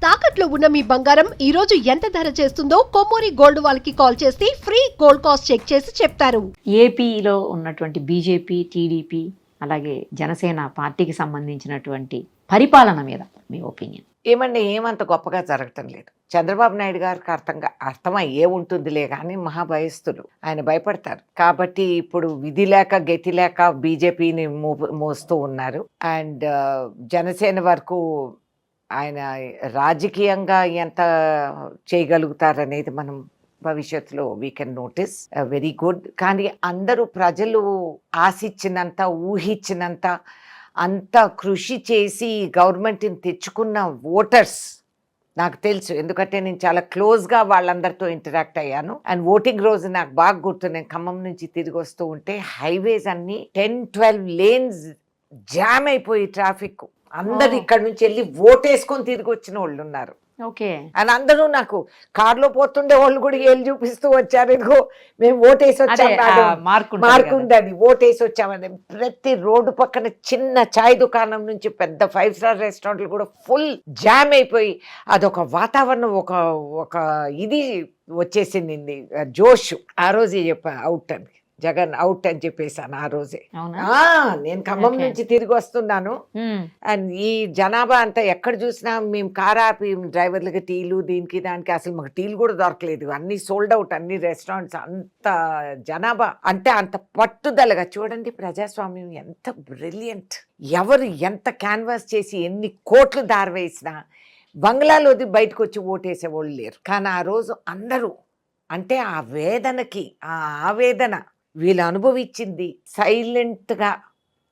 తాకట్లో ఉన్న మీ బంగారం ఈ రోజు ఎంత ధర చేస్తుందో కొమ్మూరి గోల్డ్ వాళ్ళకి కాల్ చేసి ఫ్రీ గోల్డ్ కాస్ట్ చెక్ చేసి చెప్తారు. ఏపీలో ఉన్నటువంటి బీజేపీ, టీడీపీ అలాగే జనసేన పార్టీకి సంబంధించినటువంటి పరిపాలన మీద మీ ఒపీనియన్ ఏమండి? ఏమంత గొప్పగా జరగటం లేదు. చంద్రబాబు నాయుడు గారికి అర్థమయ్యే ఉంటుందిలే కానీ మహాభయస్తులు, ఆయన భయపడతారు. కాబట్టి ఇప్పుడు విధి లేక గతి లేక బీజేపీని మోస్తూ ఉన్నారు. అండ్ జనసేన వరకు ఆయన రాజకీయంగా ఎంత చేయగలుగుతారనేది మనం భవిష్యత్తులో we can notice. Very good. కానీ అందరూ ప్రజలు ఆశించినంత, ఊహించినంత, అంత కృషి చేసి గవర్నమెంట్ని తెచ్చుకున్న ఓటర్స్ నాకు తెలుసు. ఎందుకంటే నేను చాలా క్లోజ్గా వాళ్ళందరితో ఇంటరాక్ట్ అయ్యాను. అండ్ ఓటింగ్ రోజు నాకు బాగా గుర్తు. నేను ఖమ్మం నుంచి తిరిగి వస్తూ ఉంటే హైవేస్ అన్ని 10-12 లేన్స్ జామ్ అయిపోయి ట్రాఫిక్, అందరు ఇక్కడ నుంచి వెళ్ళి ఓటేసుకొని తిరిగి వచ్చిన వాళ్ళు ఉన్నారు. ఓకే. అని అందరూ నాకు కారులో పోతుండే వాళ్ళు కూడా ఏళ్ళు చూపిస్తూ వచ్చారు, ఇదిగో మేము ఓటేసి వచ్చాము, మార్కు ఉందని ఓటేసి వచ్చామని. ప్రతి రోడ్డు పక్కన చిన్న చాయ్ దుకాణం నుంచి పెద్ద 5 స్టార్ రెస్టారెంట్లు కూడా ఫుల్ జామ్ అయిపోయి అదొక వాతావరణం, ఒక ఇది వచ్చేసింది, జోష్. ఆ రోజే చెప్పా అవుట్ అని, జగన్ అవుట్ అని చెప్పేసాను ఆ రోజే. నేను ఖమ్మం నుంచి తిరిగి వస్తున్నాను. అండ్ ఈ జనాభా అంతా ఎక్కడ చూసినా మేము కార్ ఆపి డ్రైవర్లకి టీలు, దీనికి దానికి అసలు మాకు టీలు కూడా దొరకలేదు, అన్ని సోల్డ్ అవుట్, అన్ని రెస్టారెంట్స్. అంత జనాభా అంటే అంత పట్టుదలగా చూడండి. ప్రజాస్వామ్యం ఎంత బ్రిలియంట్. ఎవరు ఎంత క్యాన్వాస్ చేసి ఎన్ని కోట్లు దారవేసినా బంగ్లాలోది బయటకు వచ్చి ఓటేసేవాళ్ళు లేరు. కానీ ఆ రోజు అందరూ అంటే ఆ వేదనకి, ఆ ఆవేదన వీళ్ళు అనుభవించింది సైలెంట్గా.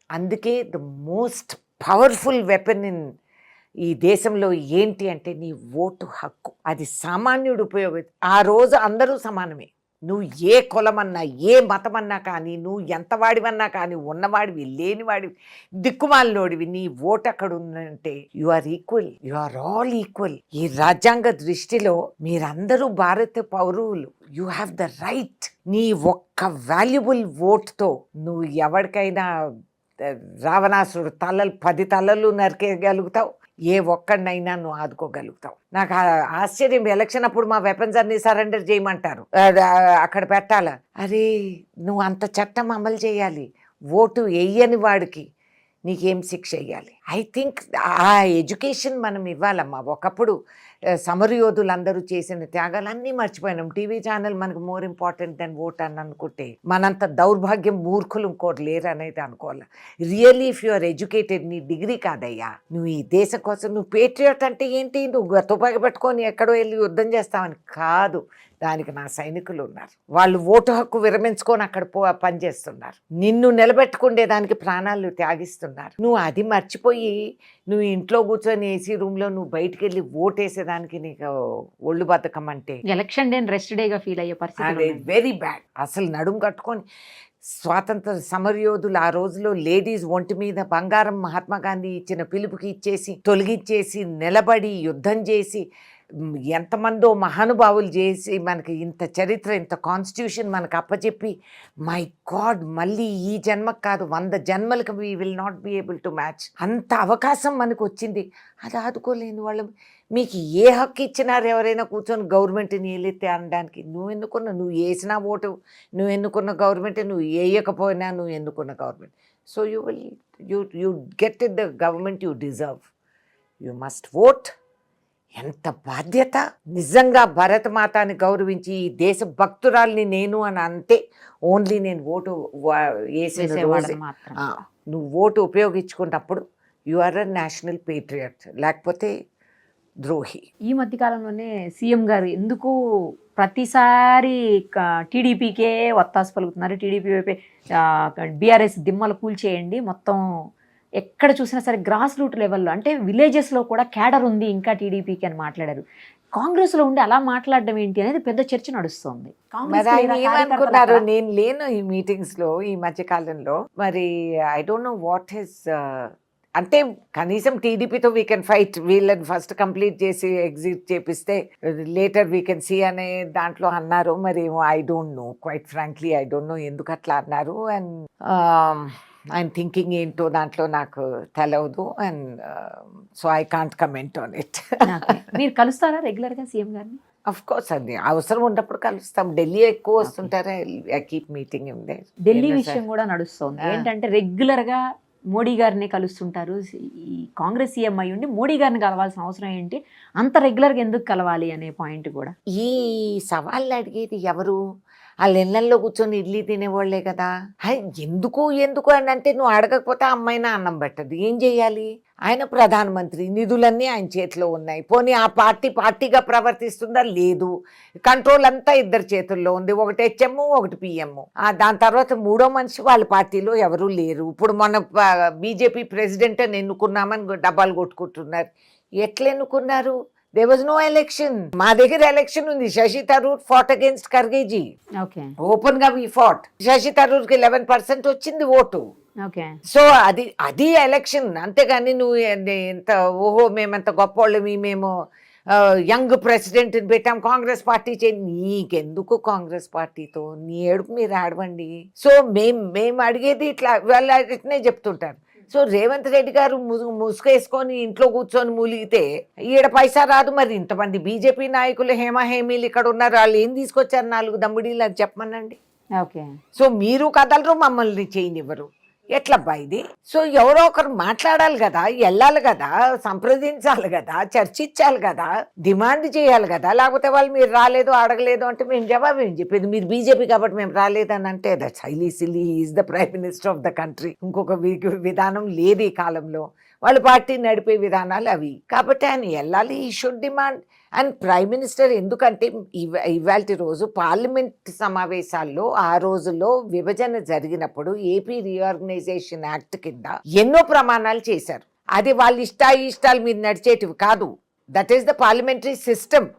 అందుకే the most powerful weapon in ఈ దేశంలో ఏంటి అంటే నీ ఓటు హక్కు. అది సామాన్యుడు ఆ రోజు అందరూ సమానమే. నువ్వు ఏ కులమన్నా, ఏ మతమన్నా కానీ, నువ్వు ఎంత వాడివన్నా కానీ, ఉన్నవాడివి లేనివాడివి, దిక్కుమాలినోడివి, నీ ఓటు అక్కడ ఉందంటే you are equal, you are all equal. ఈ రాజ్యాంగ దృష్టిలో మీరందరూ భారత పౌరులు. You have the right. నీ ఒక్క వాల్యుబుల్ ఓట్తో నువ్వు ఎవరికైనా రావణాసుడు 10 తలలు నరికేయగలుగుతావు, ఏ ఒక్కడినైనా నువ్వు ఆదుకోగలుగుతావు. నాకు ఆశ్చర్యం, ఎలక్షన్ అప్పుడు మా వెపన్స్ అన్ని సరెండర్ చేయమంటారు, అక్కడ పెట్టాలా. అరే నువ్వు అంత చట్టం అమలు చేయాలి, ఓటు వేయని వాడికి నీకేం శిక్ష వేయాలి. ఐ థింక్ ఆ ఎడ్యుకేషన్ మనం ఇవ్వాలమ్మా. ఒకప్పుడు సమరయోధులందరూ చేసిన త్యాగాలన్నీ మర్చిపోయినాం. టీవీ ఛానల్ మనకు మోర్ ఇంపార్టెంట్ దెన్ ఓట్ అని అనుకుంటే మనంత దౌర్భాగ్యం మూర్ఖులు ఇంకోటి లేరు అనేది అనుకోవాలి. Really if you are educated, నీ డిగ్రీ కాదయ్యా, నువ్వు ఈ దేశం కోసం, నువ్వు పేట్రియట్ అంటే ఏంటి, నువ్వు తుపాకి పెట్టుకొని ఎక్కడో వెళ్ళి యుద్ధం చేస్తావని కాదు. దానికి నా సైనికులు ఉన్నారు, వాళ్ళు ఓటు హక్కు విరమించుకొని అక్కడ పనిచేస్తున్నారు, నిన్ను నిలబెట్టుకునేదానికి ప్రాణాలు త్యాగిస్తున్నారు. నువ్వు అది మర్చిపోయి నువ్వు ఇంట్లో కూర్చొని ఏసీ రూమ్లో నువ్వు బయటికి వెళ్ళి ఓటేసేదానికి నీకు ఒళ్ళు బతకం అంటే ఎలక్షన్ డే రెస్ట్ డేగా ఫీల్ అయ్యే పరిస్థితి వెరీ బ్యాడ్. అసలు నడుము కట్టుకొని స్వాతంత్ర సమరయోధులు ఆ రోజులో లేడీస్ ఒంటి మీద బంగారం మహాత్మా గాంధీ ఇచ్చిన పిలుపుకి ఇచ్చేసి తొలగించేసి నిలబడి యుద్ధం చేసి ఎంతమందో మహానుభావులు చేసి మనకి ఇంత చరిత్ర, ఇంత కాన్స్టిట్యూషన్ మనకు అప్పచెప్పి, మై గాడ్, మళ్ళీ ఈ జన్మకు కాదు 100 జన్మలకు we will not be able to match. అంత అవకాశం మనకు వచ్చింది, అది ఆదుకోలేని వాళ్ళు. మీకు ఏ హక్కు ఇచ్చినారు ఎవరైనా కూర్చొని గవర్నమెంట్ని ఏలెత్తే అనడానికి? నువ్వు వేసిన ఓటు, నువ్వు ఎన్నుకున్న గవర్నమెంట్, నువ్వు వేయకపోయినా నువ్వు ఎన్నుకున్న government. So you get it the government you deserve. You must vote. ఎంత బాధ్యత నిజంగా. భరతమాతని గౌరవించి ఈ దేశ భక్తురాల్ని నేను అని అంతే. ఓన్లీ నేను ఓటు వేసేవాడు. నువ్వు ఓటు ఉపయోగించుకున్నప్పుడు you are a national patriot, లేకపోతే ద్రోహి. ఈ మధ్యకాలంలోనే సీఎం గారు ఎందుకు ప్రతిసారి టీడీపీకే ఒత్తాసు పలుకుతున్నారు, టీడీపీ వైపే బీఆర్ఎస్ దిమ్మలు కూల్చేయండి, మొత్తం ఎక్కడ చూసినా సరే గ్రాస్ రూట్ లెవెల్లో, అంటే విలేజెస్లో కూడా క్యాడర్ ఉంది ఇంకా టీడీపీకి అని మాట్లాడారు. కాంగ్రెస్లో ఉండి అలా మాట్లాడడం ఏంటి అనేది పెద్ద చర్చ నడుస్తుంది. ఏమనుకున్నారు? నేను లేను ఈ మీటింగ్స్లో ఈ మధ్యకాలంలో. మరి I don't know what his, అంటే కనీసం టీడీపీతో వీ కెన్ ఫైట్, వీళ్ళని ఫస్ట్ కంప్లీట్ చేసి ఎగ్జిట్ చేపిస్తే లేటర్ వీ కెన్ సీ అనే దాంట్లో అన్నారు. మరి I don't know, quiet frankly I don't know ఎందుకు అట్లా అన్నారు. అండ్ ఆయన థింకింగ్ ఏంటో దాంట్లో నాకు తెలవదు, and so I can't comment on it. మీరు కలుస్తారా రెగ్యులర్ గా సీఎం గారిని? అఫ్ కోర్స్ అండి, అవసరం ఉన్నప్పుడు కలుస్తాం. ఢిల్లీ ఎక్కువ వస్తుంటారా, I keep meeting in there. Delhi విషయం కూడా నడుస్తుంది. ఏంటంటే రెగ్యులర్ గా మోడీ గారిని కలుస్తుంటారు. ఈ కాంగ్రెస్ సీఎం అయి ఉండి మోడీ గారిని కలవాల్సిన అవసరం ఏంటి, అంత రెగ్యులర్ గా ఎందుకు కలవాలి అనే పాయింట్ కూడా. ఈ సవాళ్ళు అడిగేది ఎవరు? వాళ్ళ ఇళ్ళల్లో కూర్చొని ఇడ్లీ తినేవాళ్లే కదా. ఎందుకు ఎందుకు అని అంటే, నువ్వు అడగకపోతే అమ్మాయినా అన్నం పెట్టదు, ఏం చెయ్యాలి? ఆయన ప్రధానమంత్రి, నిధులన్నీ ఆయన చేతిలో ఉన్నాయి. పోనీ ఆ పార్టీ పార్టీగా ప్రవర్తిస్తుందా? లేదు. కంట్రోల్ అంతా ఇద్దరు చేతుల్లో ఉంది, ఒకటి హెచ్ఎం ఒకటి పిఎం. దాని తర్వాత మూడో మనిషి వాళ్ళ పార్టీలో ఎవరూ లేరు. ఇప్పుడు మన బీజేపీ ప్రెసిడెంట్ అని ఎన్నుకున్నామని డబ్బాలు కొట్టుకుంటున్నారు. ఎట్లా ఎన్నుకున్నారు? There was no election. మా దగ్గర ఎలక్షన్ ఉంది. Shashi Tharoor fought against Kharge ji. Okay, open గా వి ఫాట్. శశి థరూర్ కి 11% వచ్చింది ఓటు. ఓకే, సో అది ఎలక్షన్. అంతేగాని నువ్వు ఎంత ఓహో మేమంత గొప్పోళ్ళమి, మేము యంగ్ ప్రెసిడెంట్ పెట్టాం, కాంగ్రెస్ పార్టీ నీకెందుకు కాంగ్రెస్ పార్టీతో? నీ ఏడుపు మీరు ఆడవండి. సో మేము అడిగేది ఇట్లా, వాళ్ళు ఇట్నే చెప్తుంటారు. సో రేవంత్ రెడ్డి గారు ముసుగేసుకొని ఇంట్లో కూర్చొని మూలిగితే ఈడ పైసా రాదు. మరి ఇంతమంది బీజేపీ నాయకులు హేమీలు ఇక్కడ ఉన్నారు, వాళ్ళు ఏం తీసుకొచ్చారు? 4 దమ్ముడీలు అది చెప్పమనండి. ఓకే. సో మీరు కదలరు, మమ్మల్ని చేయనివ్వరు, ఎట్లబ్బా ఇది? సో ఎవరో ఒకరు మాట్లాడాలి కదా, వెళ్ళాలి కదా, సంప్రదించాలి కదా, చర్చించాలి కదా, డిమాండ్ చేయాలి కదా. లేకపోతే వాళ్ళు మీరు రాలేదు, అడగలేదు అంటే మేము జవాబు ఏం చెప్పేది? మీరు బీజేపీ కాబట్టి మేము రాలేదని అంటే that's highly silly. Is the prime minister of the country. ఇంకొక విధానం లేదు ఈ కాలంలో. వాళ్ళ పార్టీ నడిపే విధానాలు అవి. కాబట్టి ఆయన వెళ్ళాలి, ఈ should demand. And prime minister ఎందుకంటే ఇవాల్టి రోజు పార్లమెంట్ సమావేశాల్లో ఆ రోజుల్లో విభజన జరిగినప్పుడు ఏపీ రీఆర్గనైజేషన్ యాక్ట్ కింద ఎన్నో ప్రమాణాలు చేశారు. అది వాళ్ళ ఇష్టాలు మీరు నడిచేటివి కాదు. That is the parliamentary system.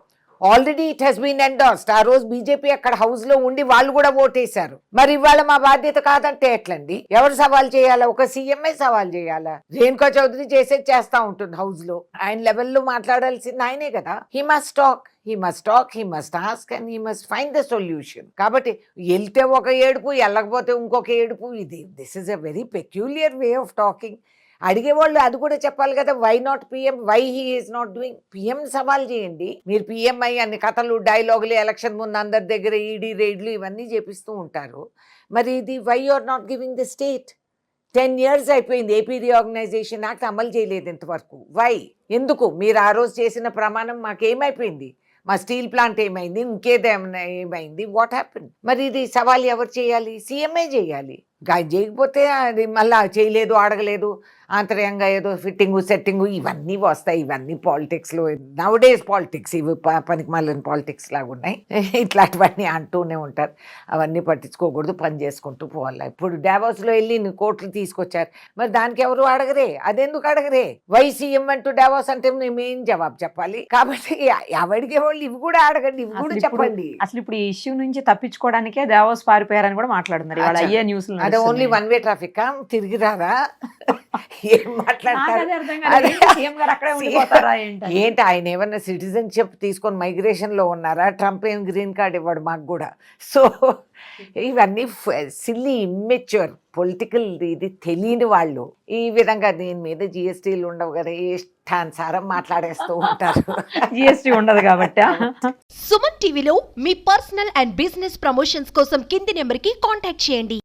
Already it has been endorsed. ఆ రోజు బీజేపీ అక్కడ హౌస్ లో ఉండి వాళ్ళు కూడా ఓటేశారు. మరి ఇవాళ మా బాధ్యత కాదంటే ఎట్లండి? ఎవరు సవాల్ చేయాలా? ఒక సీఎంఏ సవాల్ చేయాలా? రేణుకా చౌదరి చేస్తా ఉంటుంది హౌస్ లో. ఆయన లెవెల్లో మాట్లాడాల్సింది ఆయనే కదా. He must talk, he must ask, and he must find the solution. కాబట్టి వెళ్తే ఒక ఏడుపు, వెళ్ళకపోతే ఇంకొక ఏడుపు. This is a very peculiar way of talking. అడిగేవాళ్ళు అది కూడా చెప్పాలి కదా. Why not PM, why he is not doing? PM సవాల్ చేయండి. మీరు పిఎం అయ్యి అన్ని కథలు, డైలాగులు, ఎలక్షన్ ముందు అందరి దగ్గర ఈడీ రైడ్లు ఇవన్నీ చేపిస్తూ ఉంటారు. మరి ఇది why are not giving the state? 10 years అయిపోయింది, ఏపీ రీఆర్గనైజేషన్ యాక్ట్ అమలు చేయలేదు ఇంతవరకు. వై? ఎందుకు? మీరు ఆ రోజు చేసిన ప్రమాణం మాకేమైపోయింది? మా స్టీల్ ప్లాంట్ ఏమైంది? ఇంకేదేమైనా ఏమైంది? What happen? మరి ఇది సవాల్ ఎవరు చేయాలి? సీఎంఏ చేయాలి. చేయకపోతే అది మళ్ళీ చేయలేదు, అడగలేదు, ఆంతర్యంగా ఏదో ఫిట్టింగు సెట్టింగు ఇవన్నీ వస్తాయి. ఇవన్నీ పాలిటిక్స్లో నౌడేస్ పాలిటిక్స్, ఇవి పనికి మళ్ళీ పాలిటిక్స్ లాగా ఉన్నాయి. ఇట్లాంటివన్నీ అంటూనే ఉంటారు. అవన్నీ పట్టించుకోకూడదు, పని చేసుకుంటూ పోవాలి. ఇప్పుడు డావోస్లో వెళ్ళి కోట్లు తీసుకొచ్చారు, మరి దానికి ఎవరు అడగరే? అదెందుకు అడగరే? వై సీఎం అంటూ డావోస్ అంటే మేమేం జవాబు చెప్పాలి? కాబట్టి అడిగే వాళ్ళు ఇవి కూడా అడగండి, ఇవి కూడా చెప్పండి. అసలు ఇప్పుడు ఈ ఇష్యూ నుంచి తప్పించుకోవడానికే డావోస్ పారిపోయారని కూడా మాట్లాడుతున్నారు ఇవాళ అయ్యే న్యూస్. అదే ఓన్లీ వన్ వే ట్రాఫిక్, తిరిగి రారా? ఏం మాట్లాడతారు? ఏంటి ఆయన ఏమన్నా సిటిజన్షిప్ తీసుకొని మైగ్రేషన్ లో ఉన్నారా? ట్రంప్ ఏం గ్రీన్ కార్డ్ ఇవ్వడు మాకు కూడా. సో ఇవన్నీ సిల్లీ, ఇమ్మెచ్యూర్ పొలిటికల్, ఇది తెలియని వాళ్ళు ఈ విధంగా దీని మీద జిఎస్టీలు ఉండవు కదా, ఇష్టానుసారం మాట్లాడేస్తూ ఉంటారు. జిఎస్టీ ఉండదు కాబట్టి. సుమన్ టీవీలో మీ పర్సనల్ అండ్ బిజినెస్ ప్రమోషన్స్ కోసం కింది నెంబర్కి కాంటాక్ట్ చేయండి.